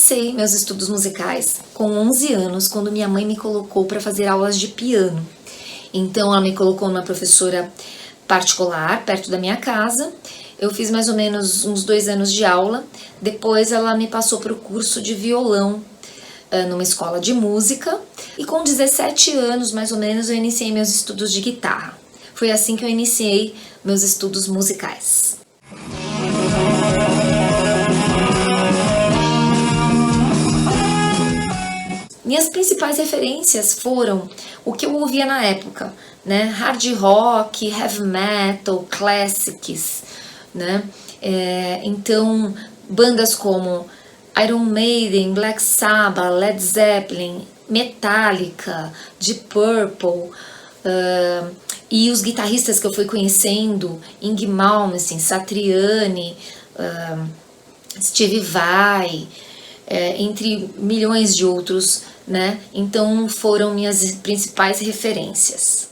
comecei meus estudos musicais com 11 anos, quando minha mãe me colocou para fazer aulas de piano. Então ela me colocou numa professora particular, perto da minha casa. Eu fiz mais ou menos uns 2 anos de aula. Depois ela me passou para o curso de violão numa escola de música. E com 17 anos, mais ou menos, eu iniciei meus estudos de guitarra. Foi assim que eu iniciei meus estudos musicais. Minhas principais referências foram o que eu ouvia na época, né? Hard rock, heavy metal, classics, né? Então, bandas como Iron Maiden, Black Sabbath, Led Zeppelin, Metallica, Deep Purple, e os guitarristas que eu fui conhecendo, Yngwie Malmsteen, Satriani, Steve Vai, entre milhões de outros, né? Então foram minhas principais referências.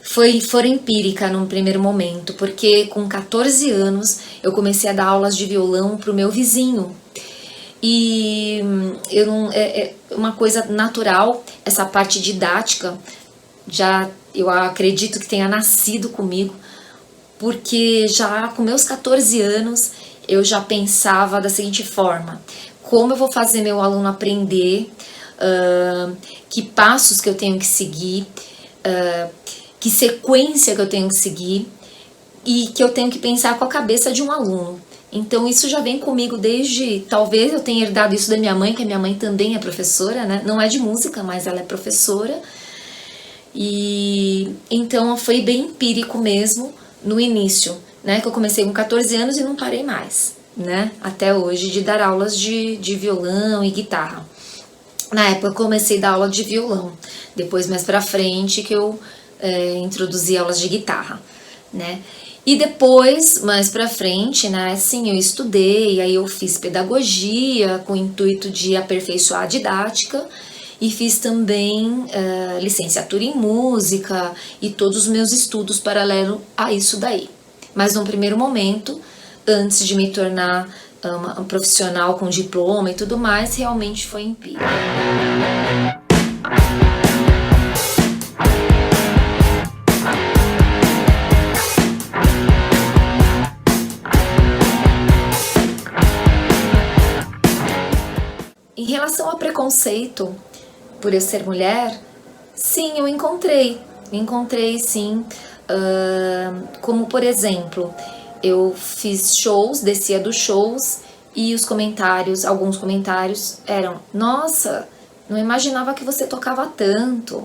Foi empírica num primeiro momento, porque com 14 anos eu comecei a dar aulas de violão para o meu vizinho. E é uma coisa natural, essa parte didática, eu acredito que tenha nascido comigo, porque já com meus 14 anos eu já pensava da seguinte forma: como eu vou fazer meu aluno aprender, que passos que eu tenho que seguir, que sequência que eu tenho que seguir, e que eu tenho que pensar com a cabeça de um aluno. Então isso já vem comigo desde, talvez eu tenha herdado isso da minha mãe, que a minha mãe também é professora, né? Não é de música, mas ela é professora. E então foi bem empírico mesmo no início, né? Que eu comecei com 14 anos e não parei mais, né? Até hoje, de dar aulas de violão e guitarra. Na época eu comecei a dar aula de violão, depois mais pra frente que eu introduzi aulas de guitarra, né? E depois, mais pra frente, né, sim, eu estudei, aí eu fiz pedagogia com o intuito de aperfeiçoar a didática, e fiz também licenciatura em música e todos os meus estudos paralelo a isso daí. Mas num primeiro momento, antes de me tornar uma profissional com diploma e tudo mais, realmente foi empírico. Em relação ao preconceito por eu ser mulher, sim, eu encontrei sim, como por exemplo, eu fiz shows, descia dos shows e os comentários, alguns comentários eram: nossa, não imaginava que você tocava tanto,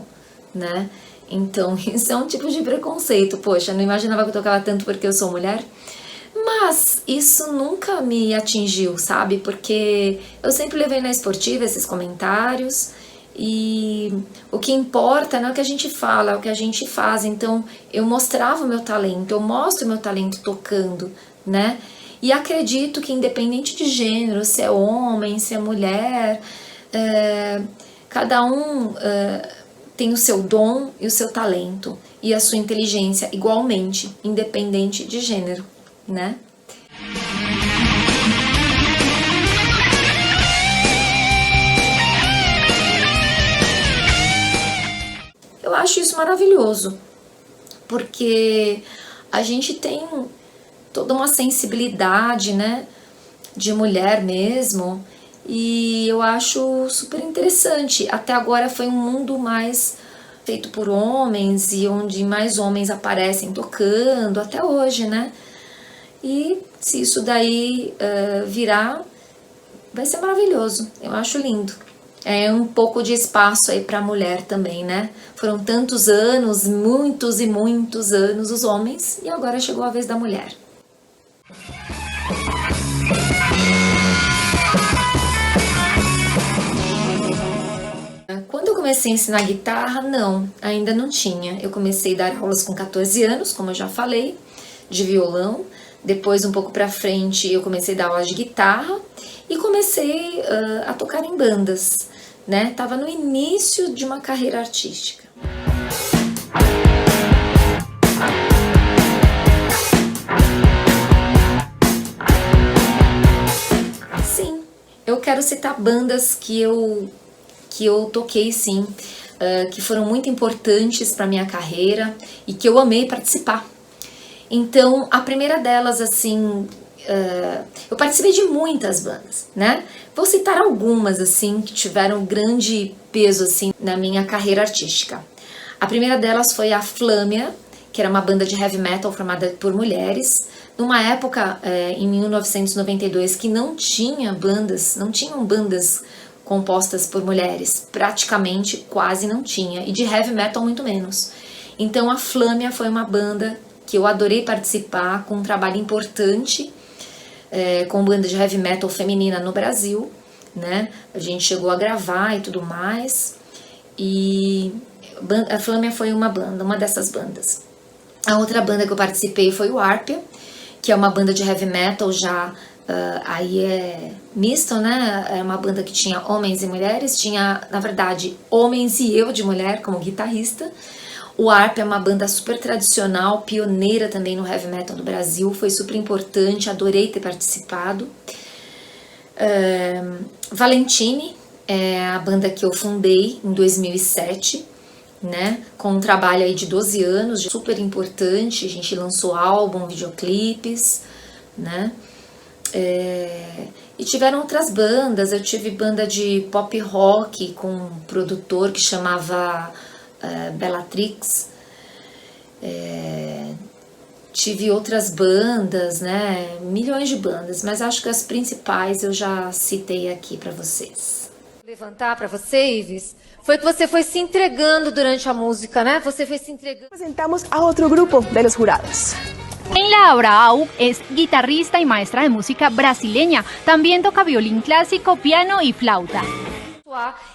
né? Então isso é um tipo de preconceito, poxa, não imaginava que eu tocava tanto porque eu sou mulher. Mas isso nunca me atingiu, sabe? Porque eu sempre levei na esportiva esses comentários, e o que importa não é o que a gente fala, é o que a gente faz. Então eu mostrava o meu talento, eu mostro o meu talento tocando, né? E acredito que independente de gênero, se é homem, se é mulher, cada um tem o seu dom e o seu talento e a sua inteligência igualmente, independente de gênero, né? Eu acho isso maravilhoso, porque a gente tem toda uma sensibilidade, né, de mulher mesmo, e eu acho super interessante. Até agora foi um mundo mais feito por homens e onde mais homens aparecem tocando, até hoje, né? E se isso daí virar, vai ser maravilhoso, eu acho lindo. É um pouco de espaço aí para a mulher também, né? Foram tantos anos, muitos e muitos anos os homens, e agora chegou a vez da mulher. Quando eu comecei a ensinar guitarra, não, ainda não tinha. Eu comecei a dar aulas com 14 anos, como eu já falei, de violão. Depois, um pouco pra frente, eu comecei a dar aulas de guitarra e comecei a tocar em bandas, né? Tava no início de uma carreira artística. eu quero citar bandas que eu toquei sim, que foram muito importantes para minha carreira e que eu amei participar. Então, a primeira delas, assim, eu participei de muitas bandas, né? Vou citar algumas, assim, que tiveram grande peso, assim, na minha carreira artística. A primeira delas foi a Flâmia, que era uma banda de heavy metal formada por mulheres, numa época, em 1992, que não tinham bandas compostas por mulheres, praticamente quase não tinha, e de heavy metal muito menos. Então a Flâmia foi uma banda que eu adorei participar, com um trabalho importante, com banda de heavy metal feminina no Brasil, né? A gente chegou a gravar e tudo mais, e a Flâmia foi uma dessas bandas. A outra banda que eu participei foi o Arpia, que é uma banda de heavy metal já, aí é misto, né? É uma banda que tinha homens e mulheres, tinha, na verdade, homens e eu de mulher como guitarrista. O Arpia é uma banda super tradicional, pioneira também no heavy metal do Brasil, foi super importante, adorei ter participado. Valentine é a banda que eu fundei em 2007, né, com um trabalho aí de 12 anos, super importante, a gente lançou álbum, videoclipes, né, e tiveram outras bandas, eu tive banda de pop rock com um produtor que chamava Bellatrix, tive outras bandas, né, milhões de bandas, mas acho que as principais eu já citei aqui para vocês. Levantar para você, Ives, foi que você foi se entregando durante a música, né? Você foi se entregando. Presentamos a otro grupo de los jurados. En la obra, Au es guitarrista y maestra de música brasileña. También toca violín clásico, piano y flauta.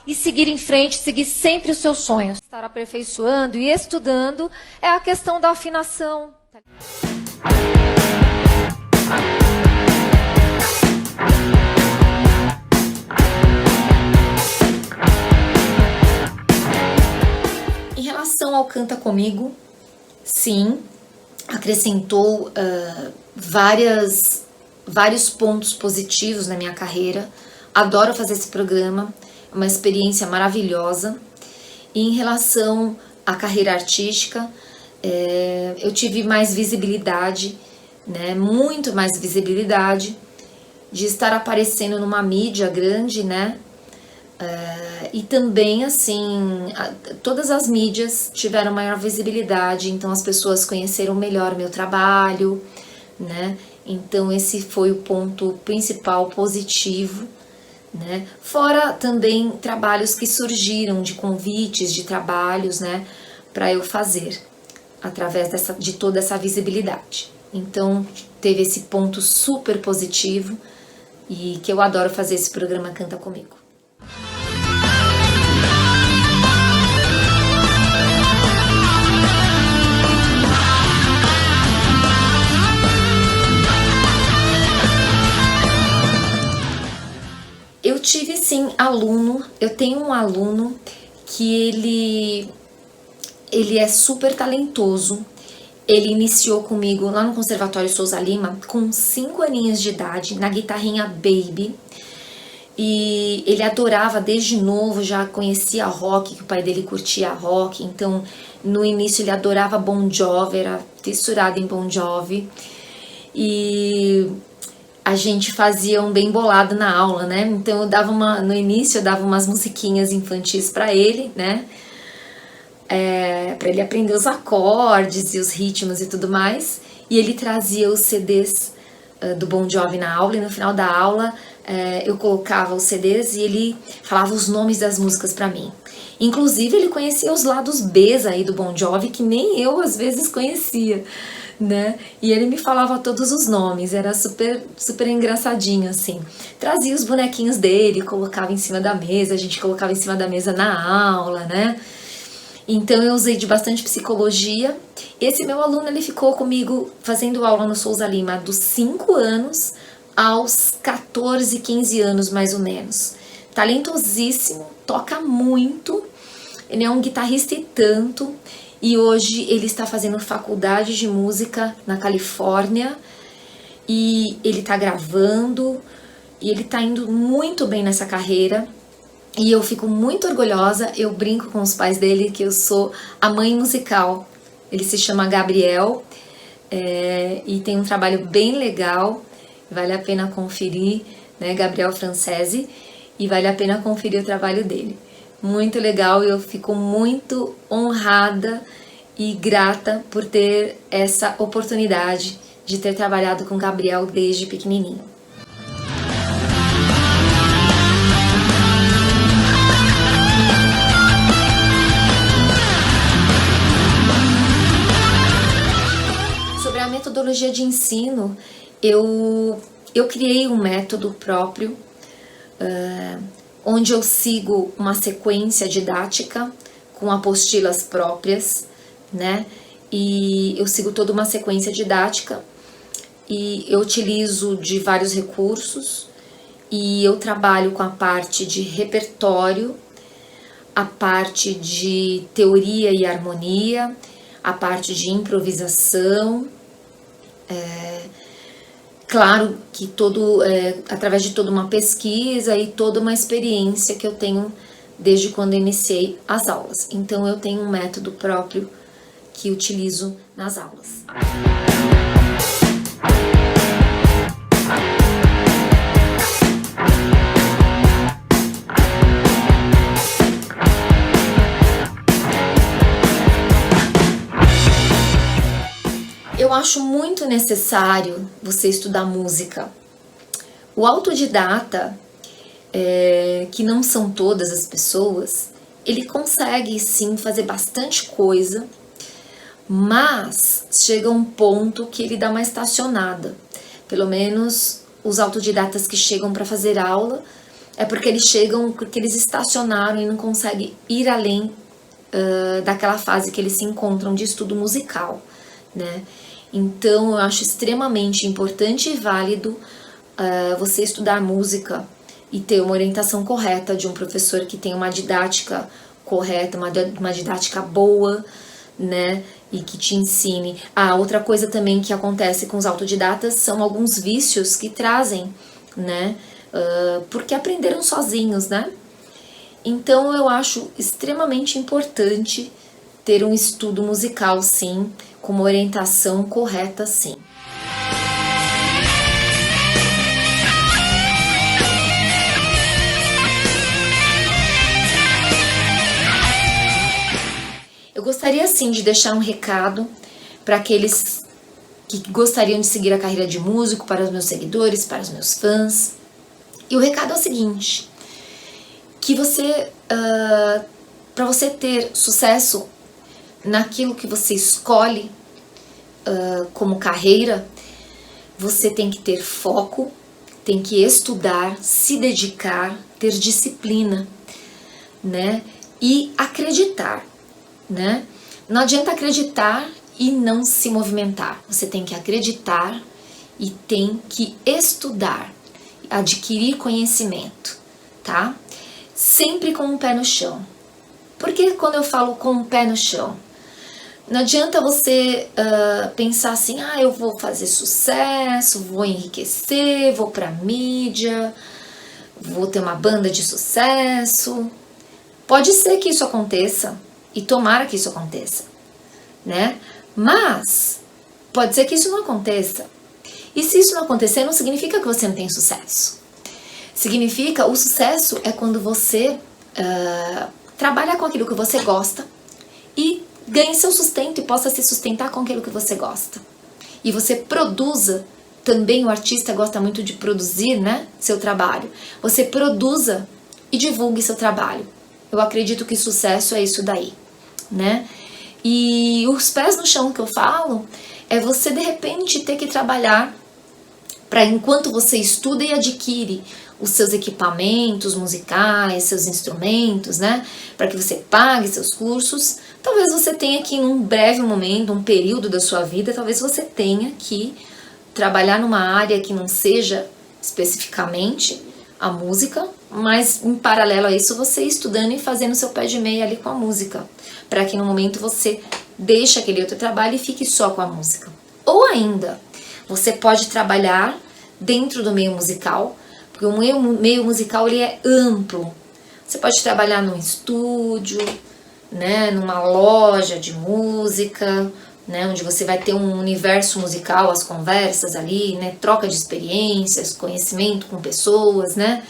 E seguir em frente, seguir sempre os seus sonhos. Estar aperfeiçoando e estudando é a questão da afinação. Em relação ao Canta Comigo, sim, acrescentou vários pontos positivos na minha carreira. Adoro fazer esse programa, é uma experiência maravilhosa. E em relação à carreira artística, eu tive mais visibilidade, né, muito mais visibilidade, de estar aparecendo numa mídia grande, né? E também, assim, todas as mídias tiveram maior visibilidade, então as pessoas conheceram melhor meu trabalho, né? Então esse foi o ponto principal positivo, né? Fora também trabalhos que surgiram de convites, de trabalhos, né, para eu fazer, através de toda essa visibilidade. Então teve esse ponto super positivo e que eu adoro fazer esse programa Canta Comigo. Eu tive sim aluno, eu tenho um aluno que ele é super talentoso. Ele iniciou comigo lá no Conservatório Souza Lima com 5 aninhos de idade, na guitarrinha Baby. E ele adorava desde novo, já conhecia rock, que o pai dele curtia rock. Então no início ele adorava Bon Jovi, era fissurado em Bon Jovi. E a gente fazia um bem bolado na aula, né? Então no início eu dava umas musiquinhas infantis para ele, né? Para ele aprender os acordes e os ritmos e tudo mais. E ele trazia os CDs do Bon Jovi na aula, e no final da aula eu colocava os CDs e ele falava os nomes das músicas para mim. Inclusive ele conhecia os lados Bs aí do Bon Jovi, que nem eu às vezes conhecia, né? E ele me falava todos os nomes, era super, super engraçadinho, assim. Trazia os bonequinhos dele, colocava em cima da mesa, a gente colocava em cima da mesa na aula, né? Então eu usei de bastante psicologia. Esse meu aluno, ele ficou comigo fazendo aula no Souza Lima dos 5 anos aos 14, 15 anos mais ou menos. Talentosíssimo, toca muito, ele é um guitarrista e tanto. E hoje ele está fazendo faculdade de música na Califórnia e ele está gravando e ele tá indo muito bem nessa carreira. E eu fico muito orgulhosa, eu brinco com os pais dele que eu sou a mãe musical. Ele se chama Gabriel e tem um trabalho bem legal, vale a pena conferir, né? Gabriel Francesi, e vale a pena conferir o trabalho dele. Muito legal, e eu fico muito honrada e grata por ter essa oportunidade de ter trabalhado com Gabriel desde pequenininho. Sobre a metodologia de ensino, eu criei um método próprio, onde eu sigo uma sequência didática com apostilas próprias, né? E eu sigo toda uma sequência didática e eu utilizo de vários recursos e eu trabalho com a parte de repertório, a parte de teoria e harmonia, a parte de improvisação, claro que através de toda uma pesquisa e toda uma experiência que eu tenho desde quando eu iniciei as aulas. Então eu tenho um método próprio que utilizo nas aulas. Eu acho muito necessário você estudar música. O autodidata, que não são todas as pessoas, ele consegue sim fazer bastante coisa, mas chega um ponto que ele dá uma estacionada. Pelo menos os autodidatas que chegam para fazer aula é porque eles estacionaram e não conseguem ir além daquela fase que eles se encontram de estudo musical, né? Então eu acho extremamente importante e válido você estudar música e ter uma orientação correta de um professor que tem uma didática correta, uma didática boa, né? E que te ensine. Outra coisa também que acontece com os autodidatas são alguns vícios que trazem, né? Porque aprenderam sozinhos, né? Então eu acho extremamente importante ter um estudo musical, sim, com uma orientação correta, sim. Eu gostaria, sim, de deixar um recado para aqueles que gostariam de seguir a carreira de músico, para os meus seguidores, para os meus fãs. E o recado é o seguinte, que para você ter sucesso naquilo que você escolhe como carreira, você tem que ter foco, tem que estudar, se dedicar, ter disciplina, né? E acreditar, né? Não adianta acreditar e não se movimentar. Você tem que acreditar e tem que estudar, adquirir conhecimento, tá? Sempre com o pé no chão. Por que quando eu falo com o pé no chão? Não adianta você pensar assim, eu vou fazer sucesso, vou enriquecer, vou pra mídia, vou ter uma banda de sucesso. Pode ser que isso aconteça, e tomara que isso aconteça, né? Mas pode ser que isso não aconteça. E se isso não acontecer, não significa que você não tem sucesso. Significa, o sucesso é quando você trabalha com aquilo que você gosta e ganhe seu sustento e possa se sustentar com aquilo que você gosta. E você produza, também o artista gosta muito de produzir, né, seu trabalho. Você produza e divulgue seu trabalho. Eu acredito que sucesso é isso daí, né? E os pés no chão que eu falo é você de repente ter que trabalhar para enquanto você estuda e adquire os seus equipamentos musicais, seus instrumentos, né? Para que você pague seus cursos. Talvez você tenha que, num breve momento, um período da sua vida, talvez você tenha que trabalhar numa área que não seja especificamente a música, mas em paralelo a isso você estudando e fazendo seu pé de meia ali com a música, para que no momento você deixe aquele outro trabalho e fique só com a música. Ou ainda, você pode trabalhar dentro do meio musical, Porque o meio musical ele é amplo. Você pode trabalhar num estúdio, né, numa loja de música, né, onde você vai ter um universo musical, as conversas ali, né, troca de experiências, conhecimento com pessoas, né,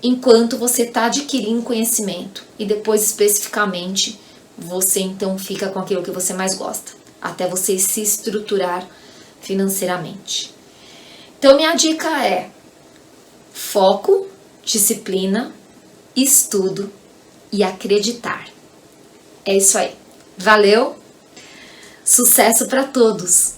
enquanto você está adquirindo conhecimento e depois especificamente você então fica com aquilo que você mais gosta, até você se estruturar financeiramente. Então minha dica é foco, disciplina, estudo e acreditar. É isso aí. Valeu! Sucesso para todos!